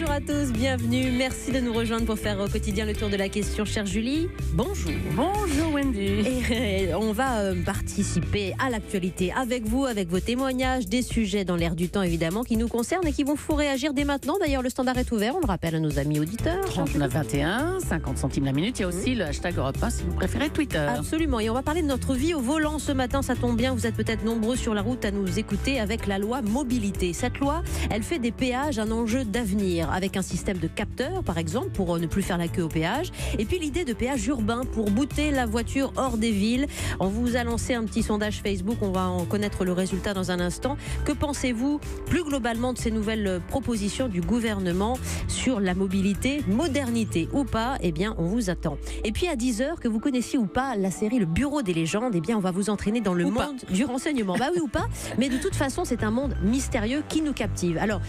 Bonjour à tous, bienvenue. Merci de nous rejoindre pour faire au quotidien le tour de la question. Chère Julie, bonjour. Bonjour Wendy. Et on va participer à l'actualité avec vous, avec vos témoignages, des sujets dans l'air du temps évidemment qui nous concernent et qui vont vous réagir dès maintenant. D'ailleurs, le standard est ouvert, on le rappelle à nos amis auditeurs. 39-21, 50 centimes la minute. Il y a aussi le hashtag Europe 1 si vous préférez Twitter. Absolument, et on va parler de notre vie au volant ce matin. Ça tombe bien, vous êtes peut-être nombreux sur la route à nous écouter avec la loi mobilité. Cette loi, elle fait des péages un enjeu d'avenir, avec un système de capteurs par exemple pour ne plus faire la queue au péage, et puis l'idée de péage urbain pour bouter la voiture hors des villes. On vous a lancé un petit sondage Facebook, on va en connaître le résultat dans un instant. Que pensez-vous plus globalement de ces nouvelles propositions du gouvernement sur la mobilité, modernité ou pas? Eh bien on vous attend. Et puis à 10h, que vous connaissiez ou pas la série Le Bureau des légendes, eh bien on va vous entraîner dans le monde du renseignement. Bah oui ou pas, mais de toute façon c'est un monde mystérieux qui nous captive. Alors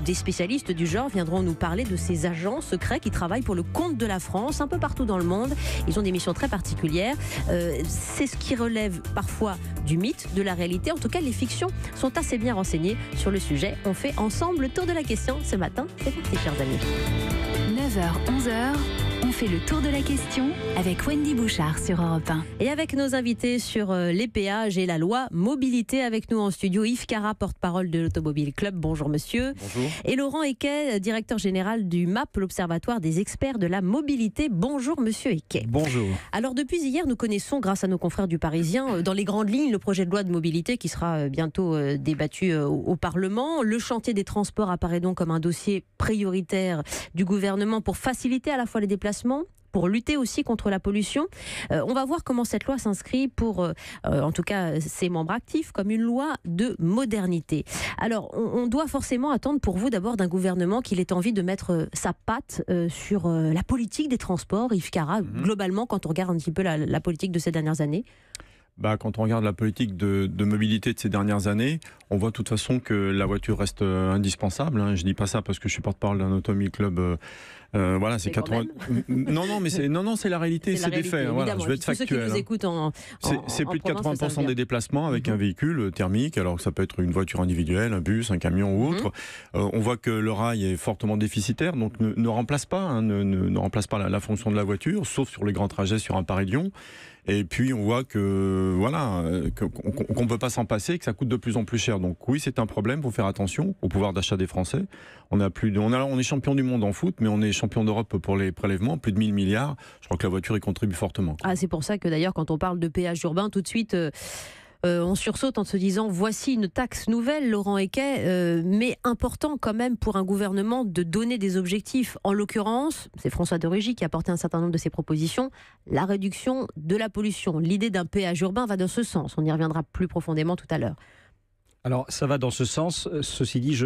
des spécialistes du genre viendront nous parler de ces agents secrets qui travaillent pour le compte de la France un peu partout dans le monde. Ils ont des missions très particulières. C'est ce qui relève parfois du mythe, de la réalité. En tout cas, les fictions sont assez bien renseignées sur le sujet. On fait ensemble le tour de la question ce matin. C'est parti, chers amis. 9h, 11h, on fait le tour de la question avec Wendy Bouchard sur Europe 1. Et avec nos invités sur les péages et la loi mobilité, avec nous en studio Yves Cara, porte-parole de l'Automobile Club. Bonjour monsieur. Bonjour. Et Laurent Equet, directeur général du MAP, l'Observatoire des experts de la mobilité. Bonjour monsieur Equet. Bonjour. Alors depuis hier, nous connaissons, grâce à nos confrères du Parisien, dans les grandes lignes, le projet de loi de mobilité qui sera bientôt débattu au Parlement. Le chantier des transports apparaît donc comme un dossier prioritaire du gouvernement pour faciliter à la fois les déplacements, pour lutter aussi contre la pollution. On va voir comment cette loi s'inscrit pour, en tout cas, ses membres actifs, comme une loi de modernité. Alors, on doit forcément attendre pour vous d'abord d'un gouvernement qu'il ait envie de mettre sa patte sur la politique des transports, Yves Cara, globalement, quand on regarde un petit peu la politique de ces dernières années. Quand on regarde la politique de mobilité de ces dernières années, on voit de toute façon que la voiture reste indispensable. Je ne dis pas ça parce que je suis porte-parole d'un Automobile Club. Voilà, c'est 80. Non, c'est la réalité, c'est des faits. Voilà, je vais être factuel. C'est plus de 80% des déplacements avec un véhicule thermique, alors que ça peut être une voiture individuelle, un bus, un camion ou autre. On voit que le rail est fortement déficitaire, donc ne remplace pas, ne remplace pas la fonction de la voiture, sauf sur les grands trajets sur un Paris-Lyon. Et puis on voit que qu'on ne peut pas s'en passer, que ça coûte de plus en plus cher. Donc oui, c'est un problème. Il faut faire attention au pouvoir d'achat des Français. On est champion du monde en foot, mais on est champion d'Europe pour les prélèvements, plus de 1000 milliards. Je crois que la voiture y contribue fortement. C'est pour ça que d'ailleurs, quand on parle de péage urbain, tout de suite, on sursaute en se disant voici une taxe nouvelle, Laurent Equet, mais important quand même pour un gouvernement de donner des objectifs. En l'occurrence, c'est François de Rugy qui a porté un certain nombre de ses propositions, la réduction de la pollution. L'idée d'un péage urbain va dans ce sens. On y reviendra plus profondément tout à l'heure. Alors ça va dans ce sens. Ceci dit,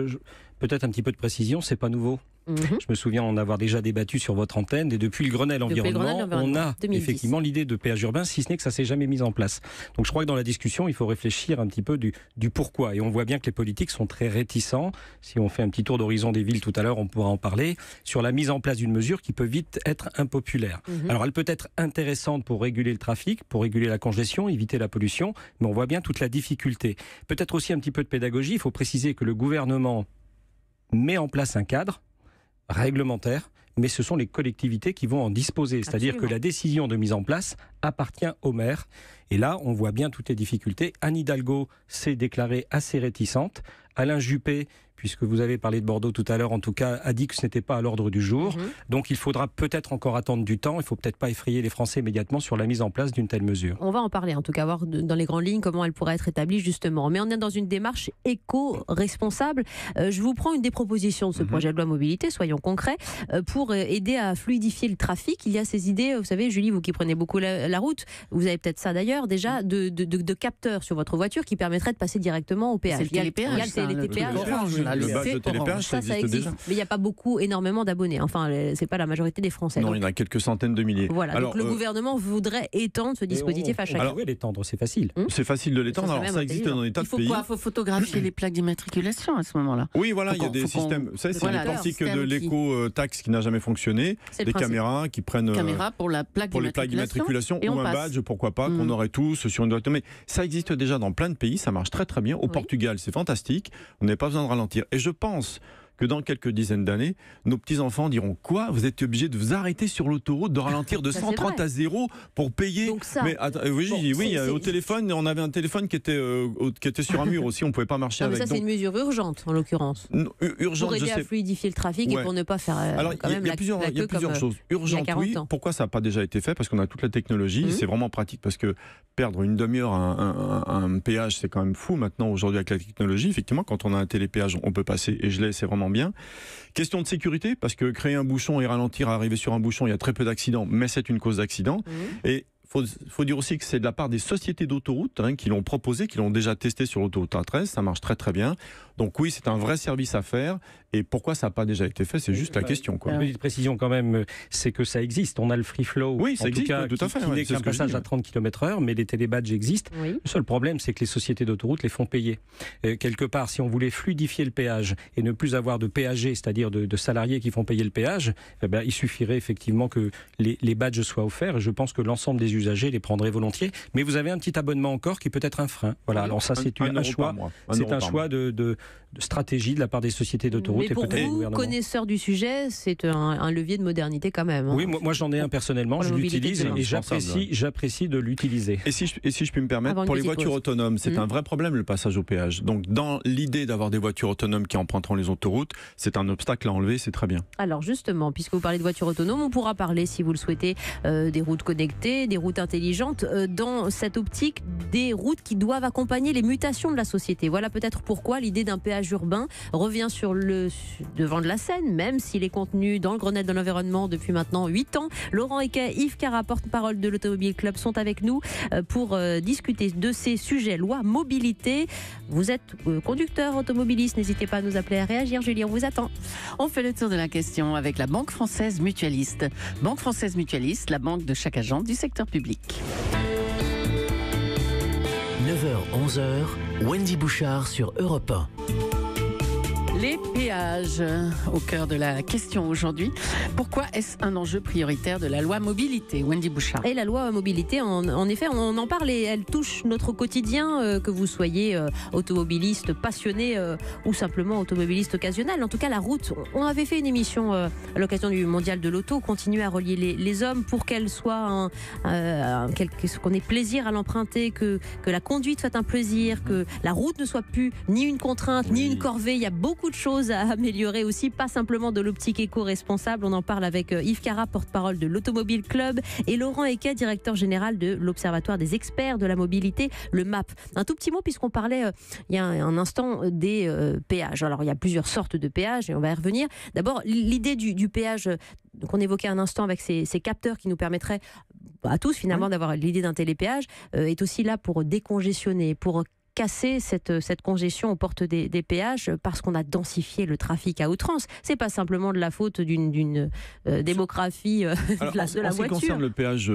peut-être un petit peu de précision, c'est pas nouveau. Je me souviens en avoir déjà débattu sur votre antenne, et depuis le Grenelle environnement, on a 2010. Effectivement l'idée de péage urbain, si ce n'est que ça ne s'est jamais mis en place. Donc je crois que dans la discussion, il faut réfléchir un petit peu du pourquoi. Et on voit bien que les politiques sont très réticents. Si on fait un petit tour d'horizon des villes tout à l'heure, on pourra en parler, sur la mise en place d'une mesure qui peut vite être impopulaire. Alors elle peut être intéressante pour réguler le trafic, pour réguler la congestion, éviter la pollution, mais on voit bien toute la difficulté. Peut-être aussi un petit peu de pédagogie. Il faut préciser que le gouvernement met en place un cadre réglementaire, mais ce sont les collectivités qui vont en disposer. C'est-à-dire que la décision de mise en place appartient au maire. Et là, on voit bien toutes les difficultés. Anne Hidalgo s'est déclarée assez réticente. Alain Juppé, puisque vous avez parlé de Bordeaux tout à l'heure, en tout cas, a dit que ce n'était pas à l'ordre du jour. Donc il faudra peut-être encore attendre du temps. Il ne faut peut-être pas effrayer les Français immédiatement sur la mise en place d'une telle mesure. On va en parler, en tout cas, voir dans les grandes lignes comment elle pourrait être établie, justement. Mais on est dans une démarche éco-responsable. Je vous prends une des propositions de ce projet de loi mobilité, soyons concrets, pour aider à fluidifier le trafic. Il y a ces idées, vous savez, Julie, vous qui prenez beaucoup la route, vous avez peut-être ça d'ailleurs, déjà, de capteurs sur votre voiture qui permettraient de passer directement au péage. C'est le télépéage. Il y a le télépéage. Le badge de télépéage, ça existe déjà. Mais il n'y a pas énormément d'abonnés. Enfin, c'est pas la majorité des Français. Non, il y en a quelques centaines de milliers. Voilà. Alors, donc le gouvernement voudrait étendre ce dispositif à chacun. Alors oui, l'étendre, c'est facile. C'est facile de l'étendre. Alors ça existe dans des tas de pays. Il faut photographier les plaques d'immatriculation à ce moment-là. Oui, voilà, il y a des systèmes. C'est l'identité de l'éco-taxe qui n'a jamais fonctionné. Des caméras qui prennent pour les plaques d'immatriculation ou un badge, pourquoi pas, qu'on aurait tous sur une voiture. Mais ça existe déjà dans plein de pays. Ça marche très très bien. Au Portugal, c'est fantastique. On n'a pas besoin de ralentir. Et je pense que dans quelques dizaines d'années, nos petits-enfants diront quoi ? Vous êtes obligés de vous arrêter sur l'autoroute, de ralentir de 130 à 0 pour payer. Donc ça, mais au téléphone, on avait un téléphone qui était sur un mur aussi, on ne pouvait pas marcher avec. Ça, c'est une mesure urgente, en l'occurrence. Urgente, pour aider à fluidifier le trafic et pour ne pas faire il y a plusieurs choses. Urgente, oui. Pourquoi ça n'a pas déjà été fait ? Parce qu'on a toute la technologie, c'est vraiment pratique, parce que perdre une demi-heure à un péage, c'est quand même fou maintenant, aujourd'hui, avec la technologie. Effectivement, quand on a un télépéage, on peut passer, et je l'ai, c'est vraiment bien. Question de sécurité, parce que créer un bouchon et ralentir à arriver sur un bouchon, il y a très peu d'accidents, mais c'est une cause d'accident. Et faut dire aussi que c'est de la part des sociétés d'autoroutes qui l'ont proposé, qui l'ont déjà testé sur l'autoroute A13, ça marche très très bien. Donc oui, c'est un vrai service à faire. Et pourquoi ça n'a pas déjà été fait, c'est juste la question. Une petite précision quand même, c'est que ça existe. On a le free flow, oui, ça existe, tout à fait, qui n'est qu'un passage à 30 km/h, mais les télébadges existent. Oui. Le seul problème, c'est que les sociétés d'autoroutes les font payer. Quelque part, si on voulait fluidifier le péage et ne plus avoir de péagers, c'est-à-dire de salariés qui font payer le péage, il suffirait effectivement que les badges soient offerts. Et je pense que l'ensemble des usagers les prendraient volontiers. Mais vous avez un petit abonnement encore qui peut être un frein. Voilà. Alors ça, c'est un choix. C'est un choix de stratégie de la part des sociétés d'autoroutes. Mais pour vous, connaisseur du sujet, c'est un levier de modernité quand même. Oui, moi j'en ai un personnellement, je l'utilise et j'apprécie de l'utiliser. Et si je puis me permettre, pour les voitures autonomes, c'est un vrai problème le passage au péage. Donc dans l'idée d'avoir des voitures autonomes qui emprunteront les autoroutes, c'est un obstacle à enlever, c'est très bien. Alors justement, puisque vous parlez de voitures autonomes, on pourra parler, si vous le souhaitez, des routes connectées, des routes intelligentes, dans cette optique des routes qui doivent accompagner les mutations de la société. Voilà peut-être pourquoi l'idée d'un péage urbain revient sur le devant de la scène, même s'il est contenu dans le Grenelle de l'environnement depuis maintenant 8 ans. Laurent Equet, Yves Cara, porte-parole de l'Automobile Club, sont avec nous pour discuter de ces sujets loi mobilité. Vous êtes conducteur automobiliste, n'hésitez pas à nous appeler, à réagir. Julie, on vous attend. On fait le tour de la question avec la Banque Française Mutualiste. Banque Française Mutualiste, la banque de chaque agent du secteur public. 9h-11h, Wendy Bouchard sur Europe 1. Les péages, au cœur de la question aujourd'hui. Pourquoi est-ce un enjeu prioritaire de la loi mobilité ? Wendy Bouchard. Et la loi mobilité, en effet, on en parle et elle touche notre quotidien, que vous soyez automobiliste passionné ou simplement automobiliste occasionnel. En tout cas, la route, on avait fait une émission à l'occasion du Mondial de l'Auto, continuer à relier les hommes pour qu'elle soit qu'on ait plaisir à l'emprunter, que la conduite soit un plaisir, que la route ne soit plus ni une contrainte, ni une corvée. Il y a beaucoup de choses à améliorer aussi, pas simplement de l'optique éco-responsable. On en parle avec Yves Cara, porte-parole de l'Automobile Club, et Laurent Equet, directeur général de l'Observatoire des experts de la mobilité, le MAP. Un tout petit mot, puisqu'on parlait il y a un instant des péages. Alors il y a plusieurs sortes de péages et on va y revenir. D'abord, l'idée du péage qu'on évoquait un instant avec ces capteurs qui nous permettraient à tous finalement d'avoir l'idée d'un télépéage est aussi là pour décongestionner, pour casser cette congestion aux portes des péages, parce qu'on a densifié le trafic à outrance. C'est pas simplement de la faute d'une démographie de la voiture. En ce qui concerne le péage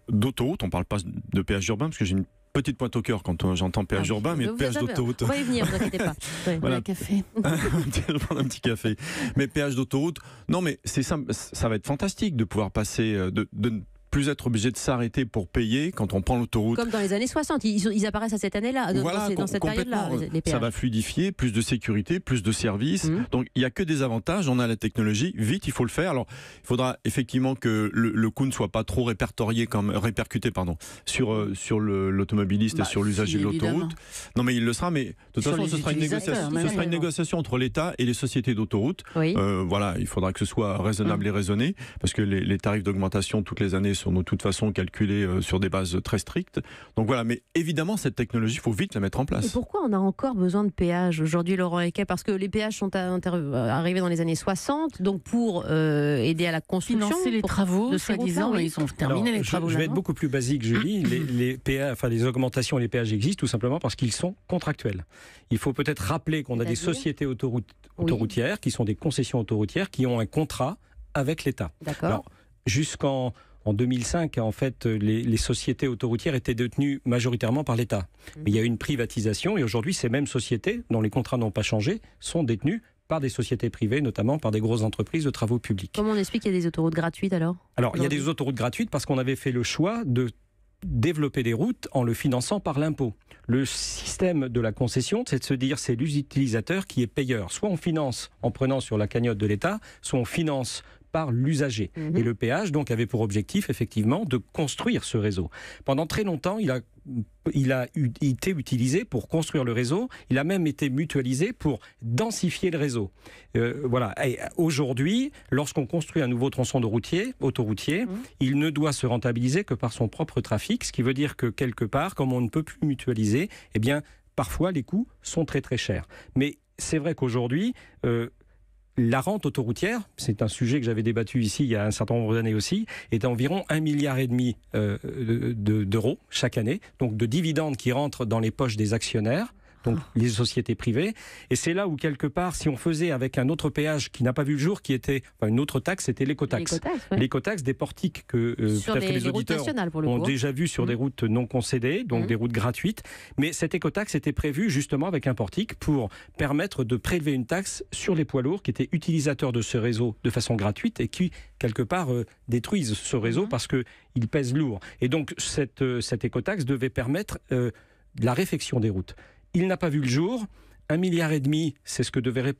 d'autoroute, on parle pas de péage urbain, parce que j'ai une petite pointe au cœur quand j'entends péage urbain, mais péage d'autoroute. On va y venir, ne vous inquiétez pas. Voilà. Un café. Je vais prendre un petit café. Mais péage d'autoroute, non mais c'est simple, ça va être fantastique de pouvoir passer, de plus être obligé de s'arrêter pour payer quand on prend l'autoroute. Comme dans les années 60, ils apparaissent à cette année-là, dans cette période-là, les péages. Ça va fluidifier, plus de sécurité, plus de services. Donc il n'y a que des avantages, on a la technologie, vite il faut le faire. Alors il faudra effectivement que le coût ne soit pas trop répercuté sur l'automobiliste et sur l'usager de l'autoroute. Non mais il le sera, mais de toute façon ce sera une négociation entre l'État et les sociétés d'autoroute. Oui. Voilà, il faudra que ce soit raisonnable et raisonné, parce que les tarifs d'augmentation toutes les années sont de toute façon calculés sur des bases très strictes. Donc voilà, mais évidemment, cette technologie, il faut vite la mettre en place. Et pourquoi on a encore besoin de péages aujourd'hui, Laurent Equet ? Parce que les péages sont arrivés dans les années 60, donc pour aider à la construction. Financer les travaux, soi-disant, ils ont terminé les travaux. Je vais être beaucoup plus basique, Julie. Les augmentations et les péages existent tout simplement parce qu'ils sont contractuels. Il faut peut-être rappeler qu'on a des sociétés autoroutières qui sont des concessions autoroutières qui ont un contrat avec l'État. D'accord. Alors, en 2005, en fait, les sociétés autoroutières étaient détenues majoritairement par l'État. Mais il y a eu une privatisation et aujourd'hui, ces mêmes sociétés, dont les contrats n'ont pas changé, sont détenues par des sociétés privées, notamment par des grosses entreprises de travaux publics. Comment on explique qu'il y a des autoroutes gratuites alors ? Alors, il y a des autoroutes gratuites parce qu'on avait fait le choix de développer des routes en le finançant par l'impôt. Le système de la concession, c'est de se dire c'est l'utilisateur qui est payeur. Soit on finance en prenant sur la cagnotte de l'État, soit on finance par l'usager. Et le péage donc avait pour objectif effectivement de construire ce réseau. Pendant très longtemps, il a été utilisé pour construire le réseau. Il a même été mutualisé pour densifier le réseau. Voilà. Et aujourd'hui, lorsqu'on construit un nouveau tronçon autoroutier, il ne doit se rentabiliser que par son propre trafic, ce qui veut dire que quelque part, comme on ne peut plus mutualiser, eh bien, parfois les coûts sont très très chers. Mais c'est vrai qu'aujourd'hui, la rente autoroutière, c'est un sujet que j'avais débattu ici il y a un certain nombre d'années aussi, est environ 1,5 milliard d'euros chaque année, donc de dividendes qui rentrent dans les poches des actionnaires, donc les sociétés privées. Et c'est là où, quelque part, si on faisait avec un autre péage qui n'a pas vu le jour, qui était une autre taxe, c'était l'écotaxe. L'écotaxe des portiques que peut-être que les auditeurs ont déjà vu sur des routes non concédées, donc des routes gratuites. Mais cette écotaxe était prévue justement avec un portique pour permettre de prélever une taxe sur les poids lourds qui étaient utilisateurs de ce réseau de façon gratuite et qui, quelque part, détruisent ce réseau parce qu'il pèse lourd. Et donc, cette écotaxe devait permettre la réfection des routes. Il n'a pas vu le jour. 1,5 milliard, c'est ce que devait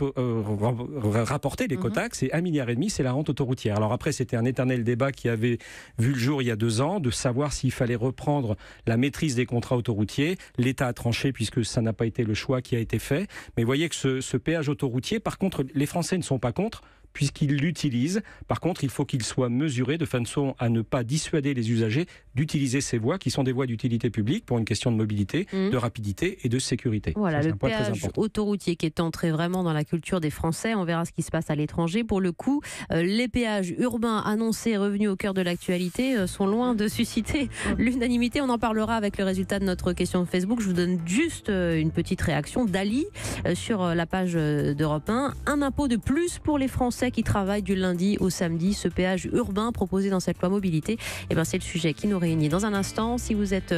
rapporter l'écotaxe, et 1,5 milliard, c'est la rente autoroutière. Alors après, c'était un éternel débat qui avait vu le jour il y a 2 ans, de savoir s'il fallait reprendre la maîtrise des contrats autoroutiers. L'État a tranché puisque ça n'a pas été le choix qui a été fait. Mais vous voyez que ce péage autoroutier, par contre, les Français ne sont pas contre, puisqu'ils l'utilisent. Par contre, il faut qu'il soit mesuré de façon à ne pas dissuader les usagers d'utiliser ces voies, qui sont des voies d'utilité publique pour une question de mobilité, de rapidité et de sécurité. Voilà, le péage autoroutier qui est entré vraiment dans la culture des Français. On verra ce qui se passe à l'étranger. Pour le coup, les péages urbains annoncés, revenus au cœur de l'actualité, sont loin de susciter l'unanimité. On en parlera avec le résultat de notre question de Facebook. Je vous donne juste une petite réaction d'Ali sur la page d'Europe 1. Un impôt de plus pour les Français qui travaillent du lundi au samedi. Ce péage urbain proposé dans cette loi mobilité, c'est le sujet qui nous réunit. Dans un instant, si vous êtes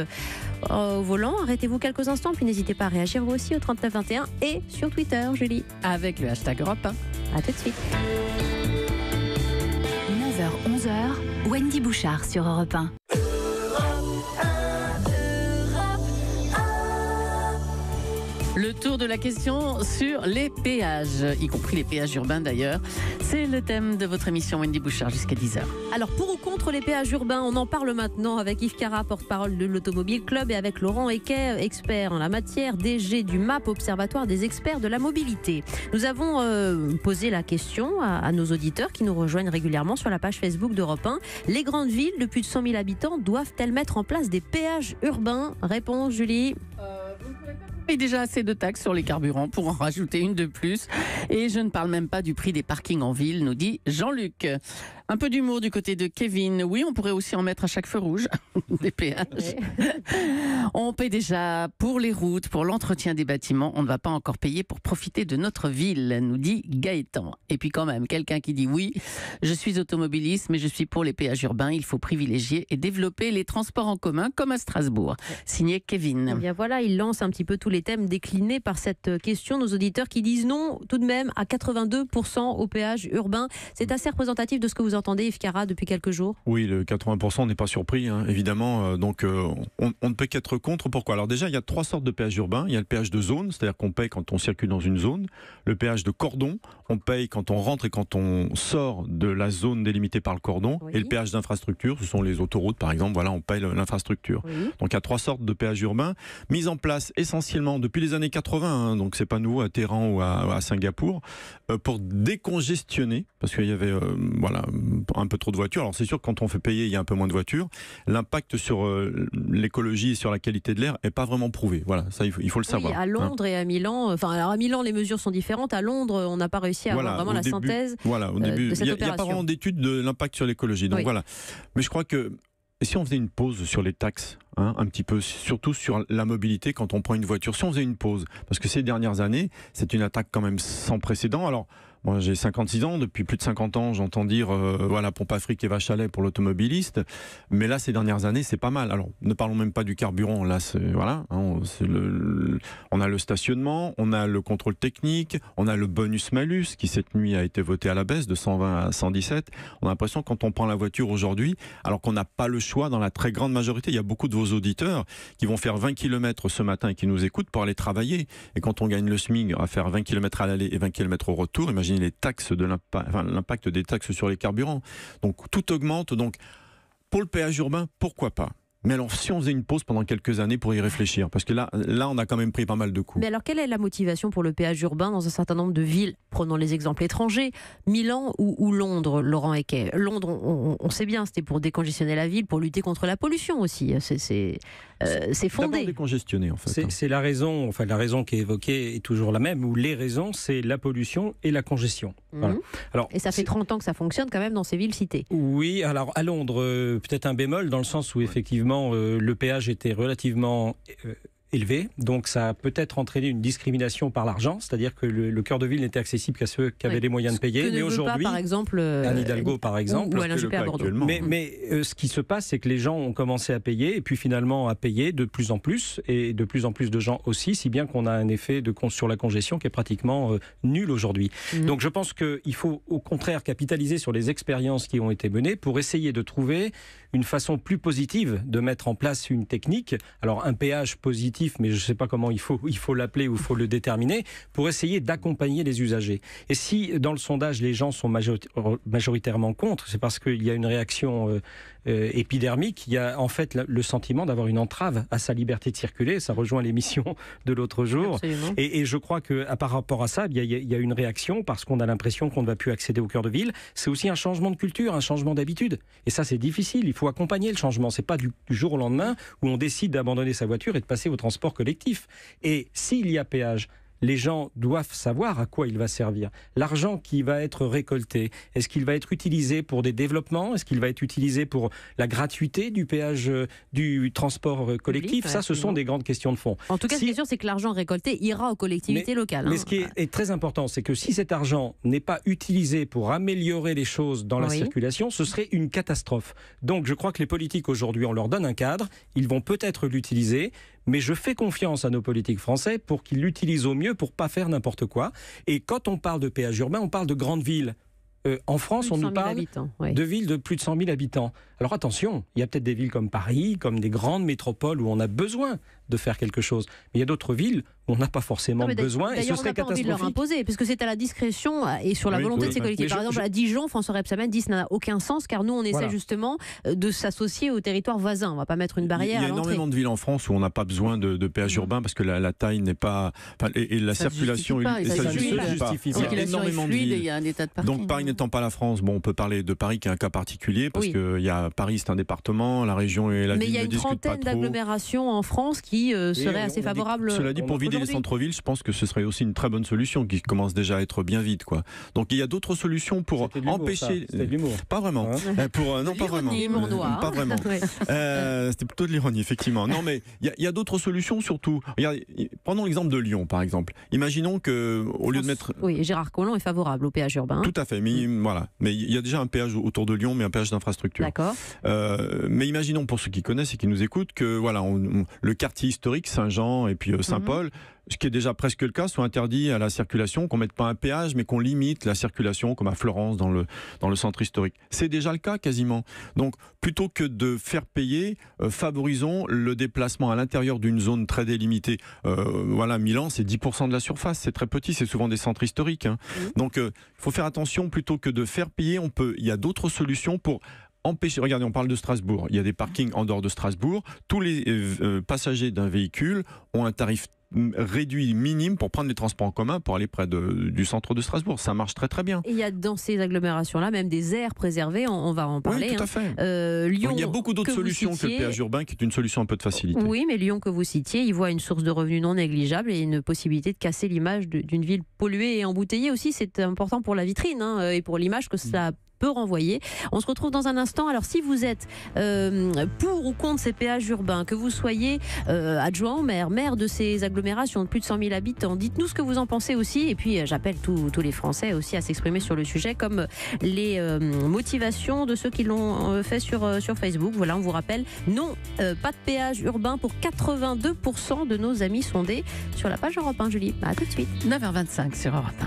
au volant, arrêtez-vous quelques instants, puis n'hésitez pas à réagir vous aussi au 3921 et sur Twitter, Julie. Avec le hashtag Europe 1. À tout de suite. 9h, 11h, Wendy Bouchard sur Europe 1. Le tour de la question sur les péages, y compris les péages urbains d'ailleurs. C'est le thème de votre émission Wendy Bouchard jusqu'à 10h. Alors pour ou contre les péages urbains, on en parle maintenant avec Yves Cara, porte-parole de l'Automobile Club, et avec Laurent Equet, expert en la matière, DG du MAP, Observatoire des experts de la mobilité. Nous avons posé la question à nos auditeurs qui nous rejoignent régulièrement sur la page Facebook d'Europe 1. Les grandes villes de plus de 100 000 habitants doivent-elles mettre en place des péages urbains ? Réponse, Julie. Vous ne pouvez pas payer déjà assez de taxes sur les carburants pour en rajouter une de plus. Et je ne parle même pas du prix des parkings en ville, nous dit Jean-Luc. Un peu d'humour du côté de Kevin. Oui, on pourrait aussi en mettre à chaque feu rouge, des péages. On paie déjà pour les routes, pour l'entretien des bâtiments. On ne va pas encore payer pour profiter de notre ville, nous dit Gaëtan. Et puis quand même, quelqu'un qui dit oui, je suis automobiliste, mais je suis pour les péages urbains. Il faut privilégier et développer les transports en commun, comme à Strasbourg. Signé Kevin. Eh bien voilà, il lance un petit peu tous les thèmes déclinés par cette question. Nos auditeurs qui disent non, tout de même, à 82% au péage urbain. C'est assez représentatif de ce que vous entendez, Yves Cara, depuis quelques jours. Oui, le 80%, on n'est pas surpris, évidemment. Donc, on ne peut qu'être contre. Pourquoi ? Alors déjà, il y a 3 sortes de péages urbains. Il y a le péage de zone, c'est-à-dire qu'on paye quand on circule dans une zone. Le péage de cordon, on paye quand on rentre et quand on sort de la zone délimitée par le cordon. Oui. Et le péage d'infrastructure, ce sont les autoroutes, par exemple. Voilà, on paye l'infrastructure. Oui. Donc, il y a 3 sortes de péages urbains, mis en place essentiellement depuis les années 80, donc c'est pas nouveau à Téhéran ou à Singapour, pour décongestionner, parce qu'il y avait un peu trop de voitures. Alors c'est sûr que quand on fait payer, il y a un peu moins de voitures. L'impact sur l'écologie et sur la qualité de l'air n'est pas vraiment prouvé. Voilà, ça il faut le savoir. À Londres et à Milan, alors à Milan les mesures sont différentes. À Londres, on n'a pas réussi à avoir vraiment la synthèse. Voilà, au début, il n'y a pas vraiment d'études de l'impact sur l'écologie. Donc voilà. Mais je crois que si on faisait une pause sur les taxes, un petit peu, surtout sur la mobilité quand on prend une voiture, si on faisait une pause, parce que ces dernières années, c'est une attaque quand même sans précédent. Alors, Moi, j'ai 56 ans. Depuis plus de 50 ans, j'entends dire voilà, pompe à fric et vache à lait pour l'automobiliste. Mais là, ces dernières années, c'est pas mal. Alors, ne parlons même pas du carburant. Là, voilà, hein, on a le stationnement, on a le contrôle technique, on a le bonus-malus qui, cette nuit, a été voté à la baisse de 120 à 117. On a l'impression, quand on prend la voiture aujourd'hui, alors qu'on n'a pas le choix dans la très grande majorité, il y a beaucoup de vos auditeurs qui vont faire 20 km ce matin et qui nous écoutent pour aller travailler. Et quand on gagne le SMIC à faire 20 km à l'aller et 20 km au retour, imaginez les taxes l'impact des taxes sur les carburants. Donc tout augmente. Donc pour le péage urbain, pourquoi pas ? Mais alors, si on faisait une pause pendant quelques années pour y réfléchir, parce que là, on a quand même pris pas mal de coups. Mais alors, quelle est la motivation pour le péage urbain dans un certain nombre de villes ? Prenons les exemples étrangers. Milan ou Londres, Laurent Eckey. Londres, on sait bien, c'était pour décongestionner la ville, pour lutter contre la pollution aussi. C'est fondé. D'abord décongestionner, en fait. C'est la raison, enfin la raison qui est évoquée est toujours la même, ou les raisons, c'est la pollution et la congestion. Voilà. Alors, et ça fait 30 ans que ça fonctionne quand même dans ces villes citées. Oui, alors à Londres, peut-être un bémol, dans le sens où effectivement, le péage était relativement élevé, donc ça a peut-être entraîné une discrimination par l'argent, c'est-à-dire que le cœur de ville n'était accessible qu'à ceux qui avaient les moyens de payer. Mais aujourd'hui, par exemple, Anne Hidalgo, par exemple, ou Alain Juppé à Bordeaux. Mais ce qui se passe, c'est que les gens ont commencé à payer, et puis finalement à payer de plus en plus, et de plus en plus de gens aussi, si bien qu'on a un effet sur la congestion qui est pratiquement nul aujourd'hui. Donc je pense qu'il faut au contraire capitaliser sur les expériences qui ont été menées pour essayer de trouver une façon plus positive de mettre en place une technique. Alors un péage positif, mais je ne sais pas comment il faut l'appeler ou il faut le déterminer, pour essayer d'accompagner les usagers. Et si dans le sondage les gens sont majoritairement contre, c'est parce qu'il y a une réaction épidermique, il y a en fait le sentiment d'avoir une entrave à sa liberté de circuler. Ça rejoint l'émission de l'autre jour. Et je crois que par rapport à ça, il y a une réaction parce qu'on a l'impression qu'on ne va plus accéder au cœur de ville. C'est aussi un changement de culture, un changement d'habitude. Et ça, c'est difficile. Il faut accompagner le changement. C'est pas du jour au lendemain où on décide d'abandonner sa voiture et de passer au transport collectif. Et s'il y a péage, les gens doivent savoir à quoi il va servir. L'argent qui va être récolté, est-ce qu'il va être utilisé pour des développements ? Est-ce qu'il va être utilisé pour la gratuité du péage du transport collectif ? Ça, ce sont des grandes questions de fond. En tout cas, ce qui est sûr, c'est que l'argent récolté ira aux collectivités locales. Mais ce qui est très important, c'est que si cet argent n'est pas utilisé pour améliorer les choses dans la circulation, ce serait une catastrophe. Donc, je crois que les politiques aujourd'hui, on leur donne un cadre, ils vont peut-être l'utiliser, mais je fais confiance à nos politiques français pour qu'ils l'utilisent au mieux pour pas faire n'importe quoi. Et quand on parle de péage urbain, on parle de grandes villes. En France, on nous parle de villes de plus de 100 000 habitants. Alors attention, il y a peut-être des villes comme Paris, comme des grandes métropoles où on a besoin de faire quelque chose. Mais il y a d'autres villes où on n'a pas forcément besoin et ce serait catastrophique. On n'a pas envie de leur imposer, parce que c'est à la discrétion et sur la volonté de ces collectivités. Par exemple, à Dijon, François Rebsamen dit que ça n'a aucun sens, car nous, on essaie justement de s'associer aux territoires voisins. On ne va pas mettre une barrière à l'entrée. Il y a énormément de villes en France où on n'a pas besoin de péage urbain parce que la taille n'est pas... Et la circulation... Ça ne justifie pas. Il y a énormément de villes. Donc Paris n'étant pas la France, on peut parler de Paris qui est un cas particulier, parce que Paris, c'est un département, la région et la ville ne discutent pas trop. Mais il y a une trentaine d'agglomérations en France qui seraient assez favorables. Cela dit, pour vider les centres-villes, je pense que ce serait aussi une très bonne solution qui commence déjà à être bien vide, quoi. Donc il y a d'autres solutions pour empêcher. C'était de l'humour. Pas vraiment. Non, pas vraiment. L'humour noir. Pas vraiment. C'était plutôt de l'ironie, effectivement. Non, mais il y a d'autres solutions surtout. Regardez, prenons l'exemple de Lyon, par exemple. Imaginons que au lieu de mettre. Oui, Gérard Collomb est favorable au péage urbain. Tout à fait. Mais voilà. Mais il y a déjà un péage autour de Lyon, mais un péage d'infrastructure. D'accord. Mais imaginons pour ceux qui connaissent et qui nous écoutent que voilà, le quartier historique Saint-Jean et puis Saint-Paul, ce qui est déjà presque le cas, soit interdit à la circulation, qu'on ne mette pas un péage, mais qu'on limite la circulation, comme à Florence, dans le centre historique. C'est déjà le cas quasiment. Donc, plutôt que de faire payer, favorisons le déplacement à l'intérieur d'une zone très délimitée. Voilà, Milan, c'est 10% de la surface, c'est très petit, c'est souvent des centres historiques. Donc, il faut faire attention, plutôt que de faire payer, il y a d'autres solutions pour empêcher. Regardez, on parle de Strasbourg. Il y a des parkings en dehors de Strasbourg. Tous les passagers d'un véhicule ont un tarif réduit minime pour prendre les transports en commun pour aller près du centre de Strasbourg. Ça marche très très bien. Et il y a dans ces agglomérations-là même des aires préservées, on va en parler. Oui, tout à fait. Lyon, il y a beaucoup d'autres solutions que le péage urbain, qui est une solution un peu de facilité. Oui, mais Lyon que vous citiez, il voit une source de revenus non négligeable et une possibilité de casser l'image d'une ville polluée et embouteillée aussi. C'est important pour la vitrine et pour l'image que cela peut renvoyer. On se retrouve dans un instant. Alors si vous êtes pour ou contre ces péages urbains, que vous soyez adjoint au maire, maire de ces agglomérations de plus de 100 000 habitants, dites-nous ce que vous en pensez aussi. Et puis j'appelle tous les Français aussi à s'exprimer sur le sujet, comme les motivations de ceux qui l'ont fait sur Facebook. Voilà, on vous rappelle, non, pas de péage urbain pour 82% de nos amis sondés sur la page Europe 1, Julie. À tout de suite. 9h25 sur Europe 1.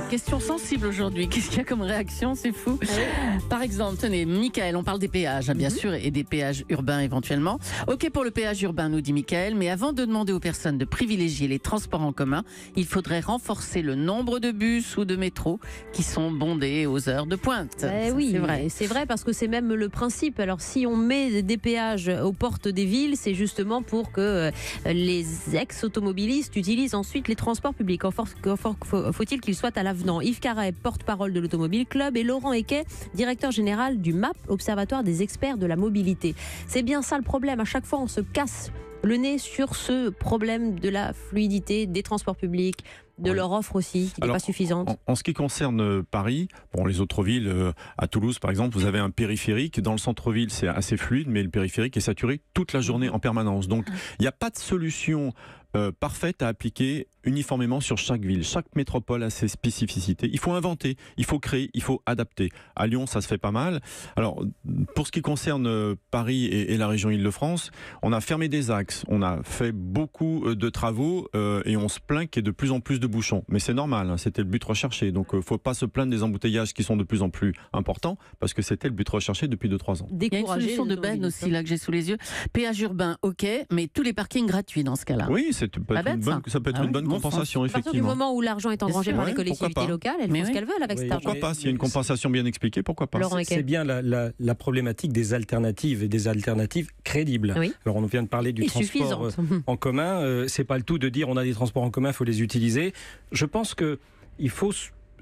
Question sensible aujourd'hui. Qu'est-ce qu'il y a comme réaction? C'est fou. Par exemple, tenez, Michael, on parle des péages, bien sûr, et des péages urbains éventuellement. Ok pour le péage urbain, nous dit Michael, mais avant de demander aux personnes de privilégier les transports en commun, il faudrait renforcer le nombre de bus ou de métros qui sont bondés aux heures de pointe. Oui, c'est vrai parce que c'est même le principe. Alors si on met des péages aux portes des villes, c'est justement pour que les ex-automobilistes utilisent ensuite les transports publics. Faut-il qu'ils soient à l'avenant. Yves Carret, porte-parole de l'Automobile Club, et Laurent Equet, directeur général du MAP, Observatoire des experts de la mobilité. C'est bien ça le problème. À chaque fois, on se casse le nez sur ce problème de la fluidité des transports publics, de leur offre aussi, qui n'est pas suffisante. En ce qui concerne Paris, les autres villes, à Toulouse par exemple, vous avez un périphérique. Dans le centre-ville, c'est assez fluide, mais le périphérique est saturé toute la journée en permanence. Donc, il n'y a pas de solution parfaite à appliquer uniformément sur chaque ville. Chaque métropole a ses spécificités. Il faut inventer, il faut créer, il faut adapter. À Lyon, ça se fait pas mal. Alors, pour ce qui concerne Paris et la région Île-de-France, on a fermé des axes, on a fait beaucoup de travaux et on se plaint qu'il y ait de plus en plus de bouchons. Mais c'est normal, hein, c'était le but recherché. Donc, il ne faut pas se plaindre des embouteillages qui sont de plus en plus importants parce que c'était le but recherché depuis 2-3 ans. Il y a une solution de Ben aussi là que j'ai sous les yeux. Péage urbain, ok, mais tous les parkings gratuits dans ce cas-là. Oui, ça peut être une bonne compensation, effectivement. À partir du moment où l'argent est engrangé par les collectivités locales, elles font ce qu'elles veulent avec cet argent. Pourquoi pas? S'il y a une compensation bien expliquée, pourquoi pas? C'est bien la problématique des alternatives et des alternatives crédibles. Oui. Alors on vient de parler du transport en commun. C'est pas le tout de dire on a des transports en commun, il faut les utiliser. Je pense qu'il faut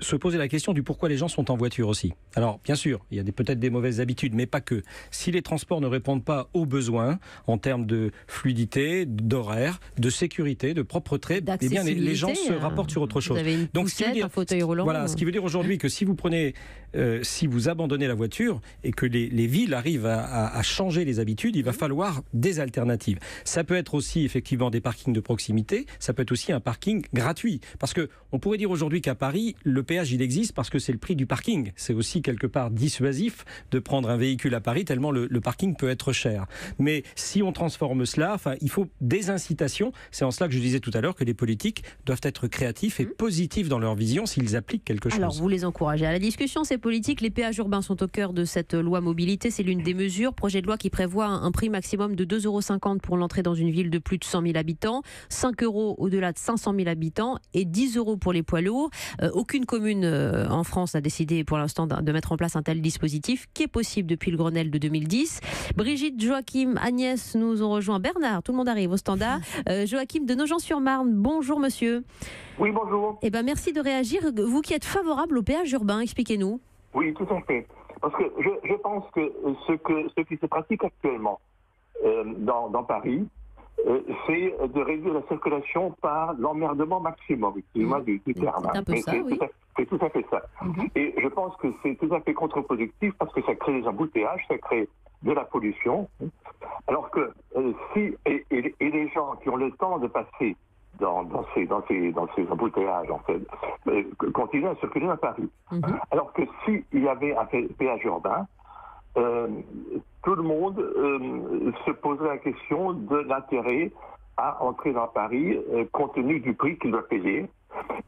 se poser la question du pourquoi les gens sont en voiture aussi. Alors, bien sûr, il y a peut-être des mauvaises habitudes, mais pas que. Si les transports ne répondent pas aux besoins en termes de fluidité, d'horaire, de sécurité, de propreté, eh bien les gens se rapportent sur autre chose. Vous avez une poussette, un fauteuil roulant. Voilà, ce qui veut dire aujourd'hui que si vous abandonnez la voiture et que les villes arrivent à changer les habitudes, il va falloir des alternatives. Ça peut être aussi effectivement des parkings de proximité, ça peut être aussi un parking gratuit. Parce qu'on pourrait dire aujourd'hui qu'à Paris, le péage, il existe parce que c'est le prix du parking. C'est aussi quelque part dissuasif de prendre un véhicule à Paris tellement le parking peut être cher. Mais si on transforme cela, il faut des incitations. C'est en cela que je disais tout à l'heure que les politiques doivent être créatifs et positifs dans leur vision s'ils appliquent quelque chose. Alors, vous les encouragez à la discussion, ces politiques. Les péages urbains sont au cœur de cette loi mobilité. C'est l'une des mesures. Projet de loi qui prévoit un prix maximum de 2,50 € pour l'entrée dans une ville de plus de 100 000 habitants, 5 € au-delà de 500 000 habitants et 10 € pour les poids lourds. Aucune commune en France a décidé pour l'instant de mettre en place un tel dispositif qui est possible depuis le Grenelle de 2010. Brigitte, Joachim, Agnès nous ont rejoint. Bernard, tout le monde arrive au standard. Joachim de Nogent-sur-Marne, bonjour monsieur. Oui, bonjour. Merci de réagir. Vous qui êtes favorable au péage urbain, expliquez-nous. Oui, tout à fait. Parce que je pense que ce qui se pratique actuellement dans Paris, c'est de réduire la circulation par l'emmerdement maximum, excusez-moi du terme. C'est un peu ça, oui. C'est tout à fait ça. Et je pense que c'est tout à fait contre-productif parce que ça crée des embouteillages, ça crée de la pollution. Alors que et les gens qui ont le temps de passer dans ces embouteillages, en fait, continuent à circuler à Paris. Alors que s'il y avait un péage urbain, tout le monde se poserait la question de l'intérêt à entrer dans Paris compte tenu du prix qu'il doit payer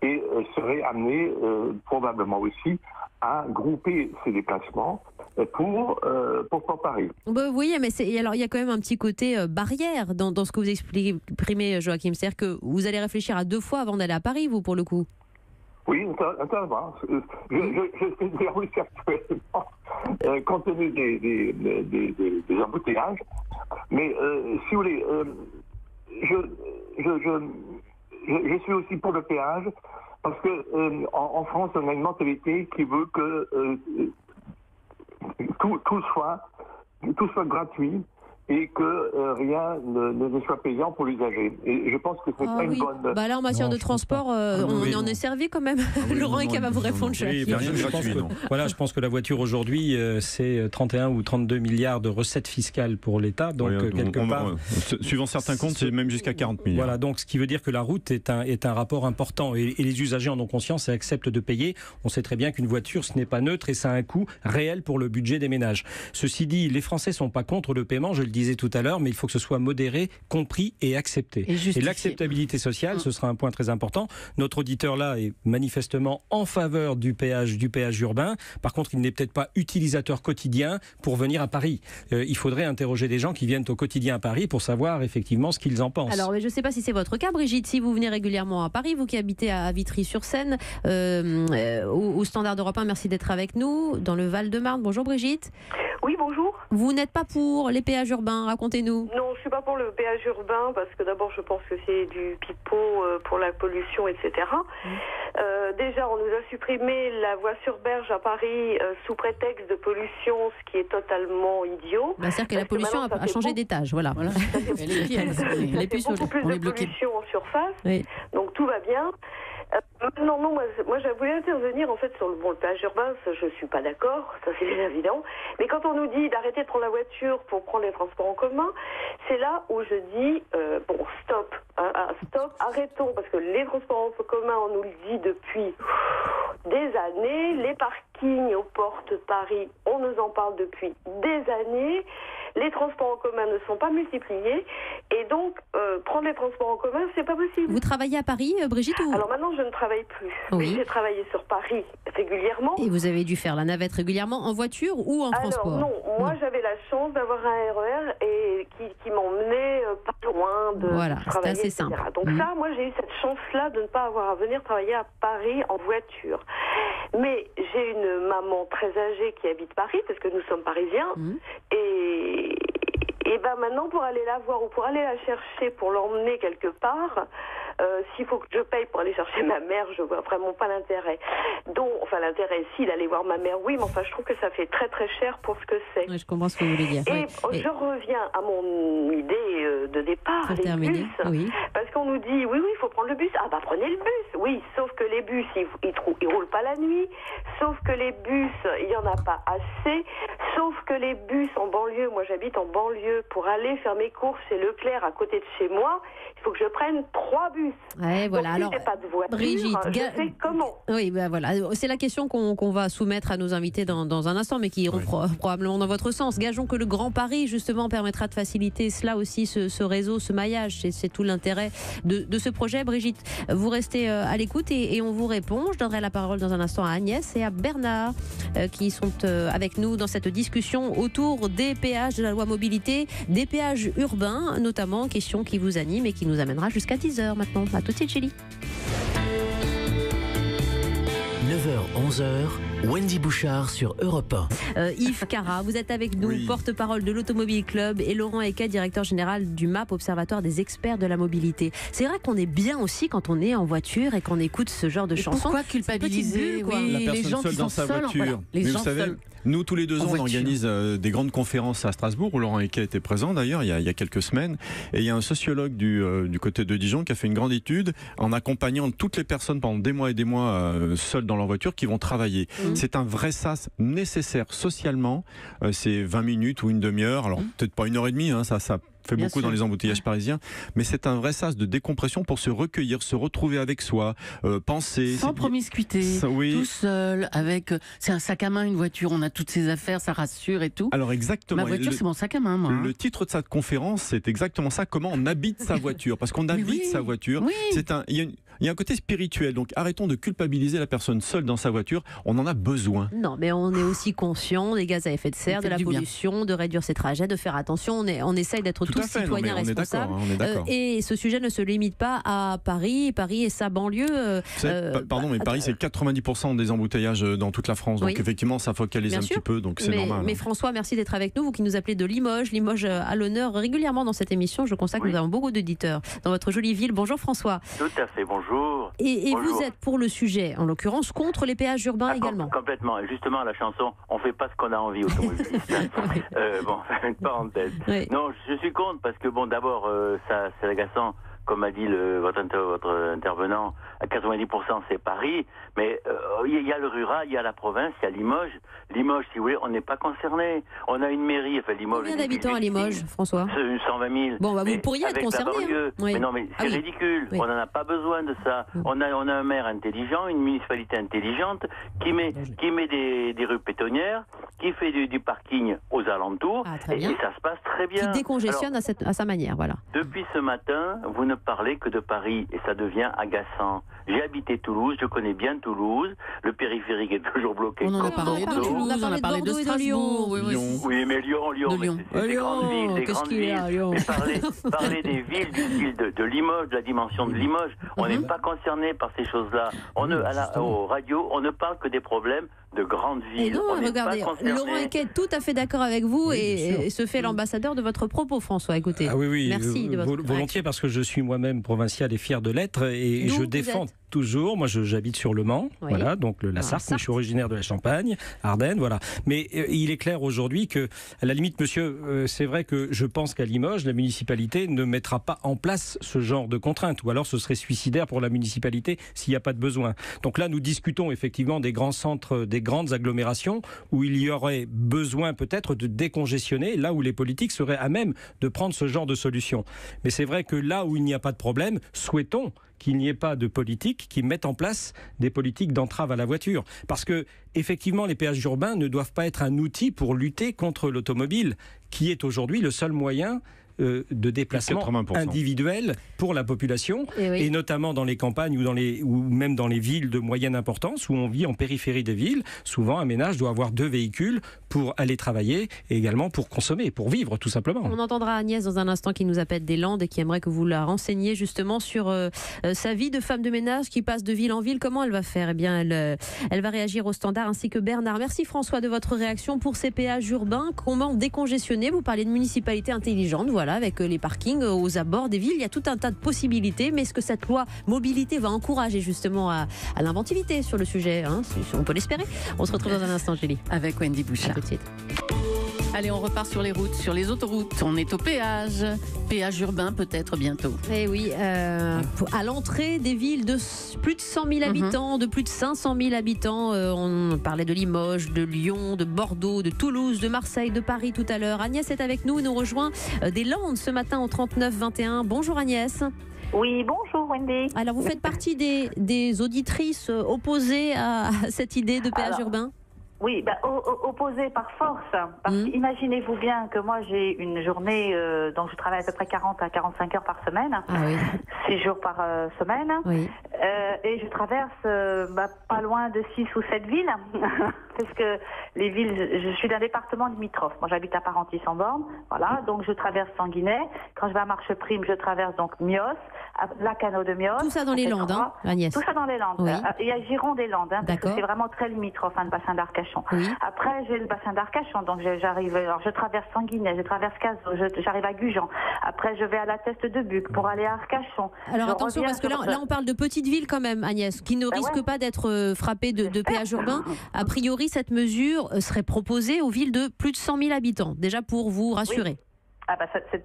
et serait amené probablement aussi à grouper ses déplacements pour Paris. Oui, mais alors il y a quand même un petit côté barrière dans ce que vous exprimez, Joachim. C'est-à-dire que vous allez réfléchir à 2 fois avant d'aller à Paris, vous, pour le coup. Oui, ça va. Je sais dire oui, actuellement, compte tenu des embouteillages. Mais si vous voulez, je suis aussi pour le péage parce que en France, on a une mentalité qui veut que tout soit gratuit et que rien ne soit payant pour l'usager. Et je pense que c'est pas une bonne... Là, en matière de transport, on en est servi quand même. Laurent Eca va vous répondre. Je pense que la voiture aujourd'hui, c'est 31 ou 32 milliards de recettes fiscales pour l'État. Donc, quelque part... Suivant certains comptes, c'est même jusqu'à 40 milliards. Voilà, donc ce qui veut dire que la route est un rapport important. Et les usagers en ont conscience et acceptent de payer. On sait très bien qu'une voiture, ce n'est pas neutre et ça a un coût réel pour le budget des ménages. Ceci dit, les Français ne sont pas contre le paiement, je le disais tout à l'heure, mais il faut que ce soit modéré, compris et accepté. Et l'acceptabilité sociale, ce sera un point très important. Notre auditeur là est manifestement en faveur du péage urbain. Par contre, il n'est peut-être pas utilisateur quotidien pour venir à Paris. Il faudrait interroger des gens qui viennent au quotidien à Paris pour savoir effectivement ce qu'ils en pensent. Alors, je ne sais pas si c'est votre cas, Brigitte, si vous venez régulièrement à Paris, vous qui habitez à Vitry-sur-Seine, au Standard d'Europe 1, merci d'être avec nous, dans le Val-de-Marne. Bonjour Brigitte. Oui, bonjour. Vous n'êtes pas pour les péages urbains, racontez-nous. Non, je ne suis pas pour le péage urbain parce que d'abord je pense que c'est du pipeau pour la pollution, etc. Déjà, on nous a supprimé la voie sur berge à Paris sous prétexte de pollution, ce qui est totalement idiot. C'est-à-dire que la pollution a changé d'étage, voilà. Elle est beaucoup plus de pollution en surface, donc tout va bien. Non, moi je voulais intervenir en fait sur le péage urbain, je suis pas d'accord, ça c'est évident. Mais quand on nous dit d'arrêter de prendre la voiture pour prendre les transports en commun, c'est là où je dis stop, arrêtons, parce que les transports en commun, on nous le dit depuis des années, les parkings aux portes de Paris, on nous en parle depuis des années. Les transports en commun ne sont pas multipliés et donc prendre les transports en commun, c'est pas possible. Vous travaillez à Paris, Brigitte Alors maintenant, je ne travaille plus. Oui. J'ai travaillé sur Paris régulièrement. Et vous avez dû faire la navette régulièrement en voiture ou en transport? Non, moi j'avais la chance d'avoir un RER et qui m'emmenait pas loin de travailler, assez etc. simple. Donc ça, moi j'ai eu cette chance-là de ne pas avoir à venir travailler à Paris en voiture. Mais j'ai une maman très âgée qui habite Paris, parce que nous sommes parisiens, et ben maintenant, pour aller la voir ou pour aller la chercher, pour l'emmener quelque part, s'il faut que je paye pour aller chercher ma mère, je vois vraiment pas l'intérêt. L'intérêt, si, d'aller voir ma mère, oui, mais enfin, je trouve que ça fait très très cher pour ce que c'est. Oui, je comprends ce que vous voulez dire. Et je reviens à mon idée de départ, les bus. Oui. Parce qu'on nous dit, oui, il faut prendre le bus. Ah bah prenez le bus. Oui, sauf que les bus, ils roulent pas la nuit. Sauf que les bus, il y en a pas assez. Sauf que les bus en banlieue, moi j'habite en banlieue, pour aller faire mes courses chez Leclerc à côté de chez moi, il faut que je prenne 3 bus. Ouais, voilà. Donc, si j'ai pas de voiture, Brigitte, je sais comment. Oui, voilà. C'est la question qu'on va soumettre à nos invités dans un instant, mais qui iront probablement dans votre sens. Gageons que le Grand Paris, justement, permettra de faciliter cela aussi, ce réseau, ce maillage. C'est tout l'intérêt de ce projet. Brigitte, vous restez à l'écoute et on vous répond. Je donnerai la parole dans un instant à Agnès et à Bernard qui sont avec nous dans cette discussion autour des péages de la loi mobilité, des péages urbains notamment, question qui vous anime et qui nous amènera jusqu'à 10h maintenant. À tout de suite, Julie. 9h, 11h, Wendy Bouchard sur Europe 1. Yves Cara, vous êtes avec nous, porte-parole de l'Automobile Club, et Laurent Eca, directeur général du MAP, Observatoire des experts de la mobilité. C'est vrai qu'on est bien aussi quand on est en voiture et qu'on écoute ce genre de chansons. Pourquoi culpabiliser les gens seule dans sa voiture. Mais vous savez, nous, tous les 2 ans, on organise des grandes conférences à Strasbourg, où Laurent Eca était présent d'ailleurs, il y a quelques semaines. Et il y a un sociologue du côté de Dijon qui a fait une grande étude en accompagnant toutes les personnes pendant des mois et des mois seules dans leur voiture qui vont travailler. C'est un vrai sas nécessaire socialement. C'est 20 minutes ou une demi-heure. Alors peut-être pas 1h30, ça fait bien beaucoup sûr. Dans les embouteillages parisiens, mais c'est un vrai sas de décompression pour se recueillir, se retrouver avec soi, penser. Sans promiscuité, tout seul, avec... C'est un sac à main, une voiture, on a toutes ses affaires, ça rassure et tout. Alors exactement. Ma voiture, c'est mon sac à main, moi. Le titre de cette conférence, c'est exactement ça, comment on habite sa voiture. Parce qu'on habite sa voiture, il y a un côté spirituel, donc arrêtons de culpabiliser la personne seule dans sa voiture, on en a besoin. Non, mais on est aussi conscient des gaz à effet de serre, de la pollution, de réduire ses trajets, de faire attention, on essaye d'être tous citoyens responsables. Et ce sujet ne se limite pas à Paris et sa banlieue. Mais Paris, c'est 90% des embouteillages dans toute la France, donc effectivement, ça focalise un petit peu, donc c'est normal. Mais François, merci d'être avec nous, vous qui nous appelez de Limoges. Limoges à l'honneur régulièrement dans cette émission. Je constate que nous avons beaucoup d'auditeurs dans votre jolie ville. Bonjour François. Tout à fait, bonjour. bonjour. Et bonjour. vous êtes pour le sujet, en l'occurrence, contre les péages urbains également. Complètement. Justement, la chanson, on fait pas ce qu'on a envie automobiliste. Bon, une parenthèse. Oui. Non, je suis contre parce que, bon, d'abord, ça, c'est agaçant. Comme a dit votre intervenant, à 90% c'est Paris, mais il y a le rural, il y a la province, il y a Limoges. Limoges, si vous voulez, on n'est pas concerné. On a une mairie, enfin Limoges. Combien d'habitants à Limoges, François? 120 000. Bon, bah, vous pourriez être concerné. Oui. Mais non, mais c'est ridicule. Oui. On n'en a pas besoin de ça. On a un maire intelligent, une municipalité intelligente qui met des rues pétonnières, qui fait du parking aux alentours, et ça se passe très bien. Qui décongestionne à sa manière, voilà. Depuis ce matin, vous ne parlez que de Paris et ça devient agaçant. J'ai habité Toulouse, je connais bien Toulouse, le périphérique est toujours bloqué. On en a parlé de Toulouse, on a parlé de Strasbourg, oui, mais Lyon, c'est des grandes villes, des grandes villes. Parler des villes du style de Limoges, de la dimension de Limoges, on n'est pas concerné par ces choses-là. Aux radios, on ne parle que des problèmes de grandes villes. Et non, regardez, Laurent Equet est tout à fait d'accord avec vous et se fait l'ambassadeur de votre propos, François. Écoutez, merci de votre volontiers, parce que je suis moi-même provincial et fier de l'être, et je défends toujours. Moi, j'habite sur Le Mans, voilà, donc la Sarthe. Je suis originaire de la Champagne, Ardennes, voilà. Mais il est clair aujourd'hui que, à la limite, monsieur, c'est vrai que je pense qu'à Limoges, la municipalité ne mettra pas en place ce genre de contraintes, ou alors ce serait suicidaire pour la municipalité s'il n'y a pas de besoin. Donc là, nous discutons effectivement des grands centres, des grandes agglomérations où il y aurait besoin peut-être de décongestionner, là où les politiques seraient à même de prendre ce genre de solution. Mais c'est vrai que là où il n'y a pas de problème, souhaitons qu'il n'y ait pas de politique qui mettent en place des politiques d'entrave à la voiture. Parce que, effectivement, les péages urbains ne doivent pas être un outil pour lutter contre l'automobile, qui est aujourd'hui le seul moyen de déplacement individuel pour la population, et notamment dans les campagnes ou même dans les villes de moyenne importance où on vit en périphérie des villes. Souvent, un ménage doit avoir 2 véhicules pour aller travailler et également pour consommer, pour vivre tout simplement. On entendra Agnès dans un instant qui nous appelle des Landes et qui aimerait que vous la renseigniez justement sur sa vie de femme de ménage qui passe de ville en ville. Comment elle va faire? Eh bien, elle va réagir au standard, ainsi que Bernard. Merci François de votre réaction pour ces péages urbains. Comment décongestionner? Vous parlez de municipalité intelligente, voilà, avec les parkings aux abords des villes. Il y a tout un tas de possibilités, mais est-ce que cette loi mobilité va encourager justement à l'inventivité sur le sujet, hein? On peut l'espérer. On se retrouve dans un instant, Julie. Avec Wendy Bouchard. À tout de suite. Allez, on repart sur les routes, sur les autoroutes. On est au péage. Péage urbain peut-être bientôt. Eh oui, à l'entrée des villes de plus de 100 000 habitants, de plus de 500 000 habitants. On parlait de Limoges, de Lyon, de Bordeaux, de Toulouse, de Marseille, de Paris tout à l'heure. Agnès est avec nous et nous rejoint des Landes ce matin au 39-21. Bonjour Agnès. Oui, bonjour Wendy. Alors vous faites partie des auditrices opposées à cette idée de péage urbain? Oui, opposé par force. Parce imaginez-vous bien que moi j'ai une journée, donc je travaille à peu près 40 à 45 heures par semaine, 6 jours par semaine, et je traverse pas loin de 6 ou 7 villes, parce que les villes, je suis d'un département limitrophe. Moi j'habite à Parentis-en-Born, voilà, donc je traverse Sanguinet. Quand je vais à Marcheprime, je traverse donc Mios, Lacanau de Mios. Tout ça dans les Landes, hein, Agnès? Tout ça dans les Landes. Oui. Il y a Giron des Landes, hein, parce que c'est vraiment très limitrophe, le bassin d'Arcachon. Oui. Après, j'ai le bassin d'Arcachon, donc je traverse Sanguinet, je traverse Cazaux, j'arrive à Gujan. Après, je vais à la Teste de Buc pour aller à Arcachon. Alors attention, parce que là, on parle de petites villes quand même, Agnès, qui ne risquent pas d'être frappées de péage urbain. A priori, cette mesure serait proposée aux villes de plus de 100 000 habitants, déjà pour vous rassurer. Oui.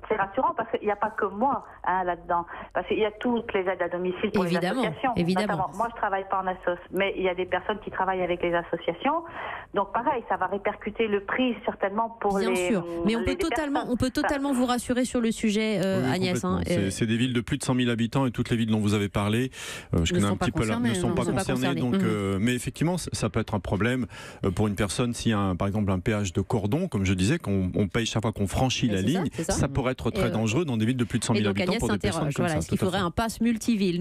C'est rassurant parce qu'il n'y a pas que moi là-dedans. Parce qu'il y a toutes les aides à domicile pour les associations. Évidemment. Moi, je ne travaille pas en assos, mais il y a des personnes qui travaillent avec les associations. Donc, pareil, ça va répercuter le prix certainement pour les... Bien sûr, mais on peut totalement vous rassurer sur le sujet, Agnès. Hein, c'est des villes de plus de 100 000 habitants et toutes les villes dont vous avez parlé, je connais un petit peu là, ne sont pas concernées. Donc, mais effectivement, ça peut être un problème pour une personne s'il y a par exemple un péage de cordon, comme je disais, qu'on paye chaque fois qu'on franchit la ligne. Ça pourrait être très dangereux dans des villes de plus de 100 000 habitants pour des personnes comme ça. Est-ce qu'il faudrait un pass multiville?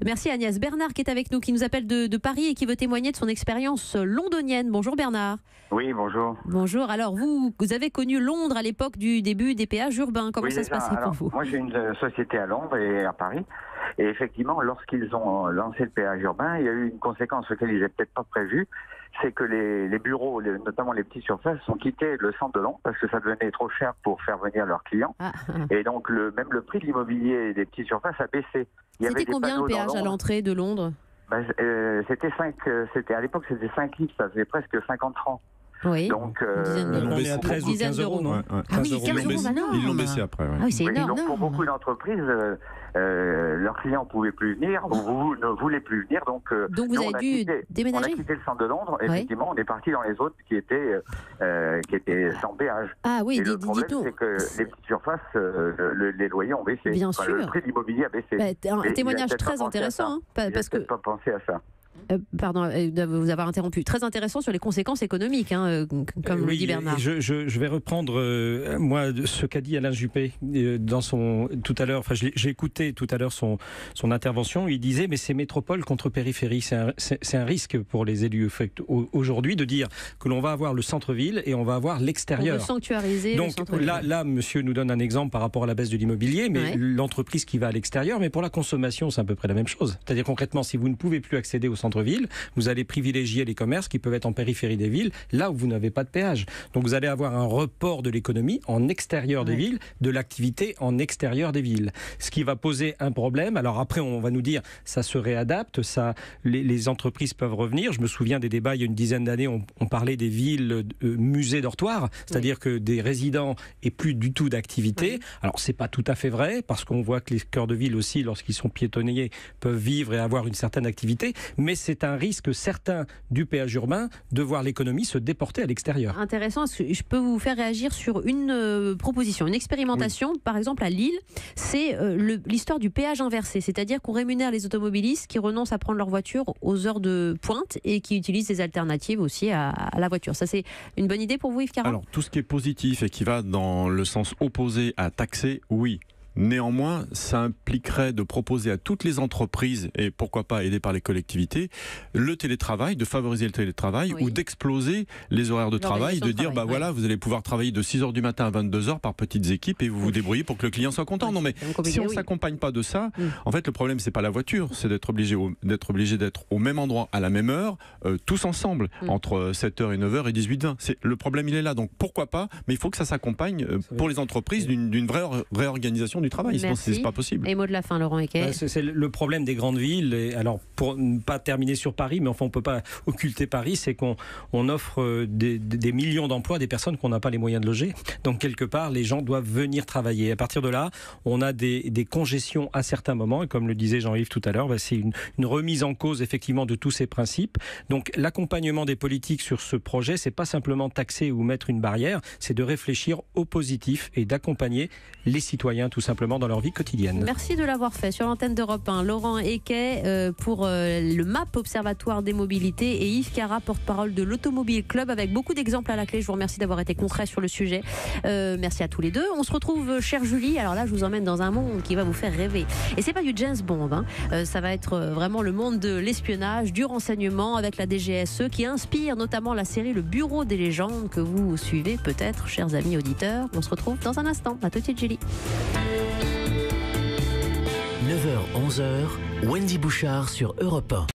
Merci Agnès. Bernard qui est avec nous, qui nous appelle de Paris et qui veut témoigner de son expérience londonienne. Bonjour Bernard. Oui, bonjour. Bonjour. Alors vous avez connu Londres à l'époque du début des péages urbains. Comment ça se passait pour vous? Moi j'ai une société à Londres et à Paris. Et effectivement, lorsqu'ils ont lancé le péage urbain, il y a eu une conséquence auquel ils n'avaient peut-être pas prévu. C'est que les bureaux, notamment les petites surfaces, ont quitté le centre de Londres parce que ça devenait trop cher pour faire venir leurs clients. Et donc même le prix de l'immobilier des petites surfaces a baissé. C'était combien le péage à l'entrée de Londres? C'était à l'époque, c'était 5 livres, ça faisait presque 50 francs. Oui. Donc, on est à 13 ou 15 euros, non? Ah oui, 15 euros maintenant. Ils l'ont baissé après. Ouais. Ah oui, c'est énorme. Donc, pour beaucoup d'entreprises, leurs clients ne pouvaient plus venir, vous ne voulez plus venir. Donc vous avez dû déménager. On a quitté le centre de Londres, et effectivement, on est parti dans les autres qui étaient sans péage. Ah oui, et le problème, c'est que les petites surfaces, les loyers ont baissé. Bien sûr. Le prix de l'immobilier a baissé. Un témoignage très intéressant. Parce que pas pensé à ça. Pardon de vous avoir interrompu. Très intéressant sur les conséquences économiques, comme le dit Bernard. Je vais reprendre moi ce qu'a dit Alain Juppé dans tout à l'heure. Enfin, j'ai écouté tout à l'heure son intervention. Il disait mais c'est métropole contre périphérie. C'est un risque pour les élus aujourd'hui de dire que l'on va avoir le centre-ville et on va avoir l'extérieur. On veut sanctuariser le centre-ville. Là, monsieur nous donne un exemple par rapport à la baisse de l'immobilier, mais l'entreprise qui va à l'extérieur. Mais pour la consommation, c'est à peu près la même chose. C'est-à-dire concrètement, si vous ne pouvez plus accéder au centre-ville, vous allez privilégier les commerces qui peuvent être en périphérie des villes, là où vous n'avez pas de péage. Donc vous allez avoir un report de l'économie en extérieur des villes, de l'activité en extérieur des villes. Ce qui va poser un problème. Alors après, on va nous dire, ça se réadapte, les entreprises peuvent revenir. Je me souviens des débats, il y a une dizaine d'années, on parlait des villes musées dortoirs, c'est-à-dire que des résidents aient plus du tout d'activité. Alors c'est pas tout à fait vrai, parce qu'on voit que les cœurs de ville aussi, lorsqu'ils sont piétonniers, peuvent vivre et avoir une certaine activité, mais c'est un risque certain du péage urbain de voir l'économie se déporter à l'extérieur. Intéressant, je peux vous faire réagir sur une proposition, une expérimentation, par exemple à Lille, c'est l'histoire du péage inversé, c'est-à-dire qu'on rémunère les automobilistes qui renoncent à prendre leur voiture aux heures de pointe et qui utilisent des alternatives aussi à la voiture. Ça, c'est une bonne idée pour vous, Yves Caron? Alors, tout ce qui est positif et qui va dans le sens opposé à taxer, oui. Néanmoins, ça impliquerait de proposer à toutes les entreprises, et pourquoi pas aidées par les collectivités, le télétravail, de favoriser le télétravail ou d'exploser les horaires de travail, de dire voilà, vous allez pouvoir travailler de 6h du matin à 22h par petites équipes et vous vous débrouillez pour que le client soit content. Non mais si on ne s'accompagne pas de ça, en fait le problème c'est pas la voiture, c'est d'être obligé d'être au même endroit à la même heure, tous ensemble, entre 7h et 9h et 18h. Le problème il est là, donc pourquoi pas, mais il faut que ça s'accompagne pour les entreprises d'une vraie réorganisation du travail, sinon c'est pas possible. Et mot de la fin, Laurent Eckert. C'est le problème des grandes villes. Et alors, pour ne pas terminer sur Paris, mais enfin on ne peut pas occulter Paris, c'est qu'on offre des millions d'emplois à des personnes qu'on n'a pas les moyens de loger. Donc quelque part, les gens doivent venir travailler. Et à partir de là, on a des congestions à certains moments. Et comme le disait Jean-Yves tout à l'heure, c'est une remise en cause effectivement de tous ces principes. Donc l'accompagnement des politiques sur ce projet, c'est pas simplement taxer ou mettre une barrière, c'est de réfléchir au positif et d'accompagner les citoyens tout simplement dans leur vie quotidienne. Merci de l'avoir fait sur l'antenne d'Europe 1. Laurent Eckert pour le MAP Observatoire des mobilités et Yves Cara, porte-parole de l'Automobile Club, avec beaucoup d'exemples à la clé. Je vous remercie d'avoir été concret sur le sujet. Merci à tous les deux. On se retrouve, chère Julie. Alors là, je vous emmène dans un monde qui va vous faire rêver. Et c'est pas du James Bond. Ça va être vraiment le monde de l'espionnage, du renseignement avec la DGSE qui inspire notamment la série Le Bureau des légendes que vous suivez peut-être, chers amis auditeurs. On se retrouve dans un instant. À tout de suite, Julie. 9h-11h, Wendy Bouchard sur Europe 1.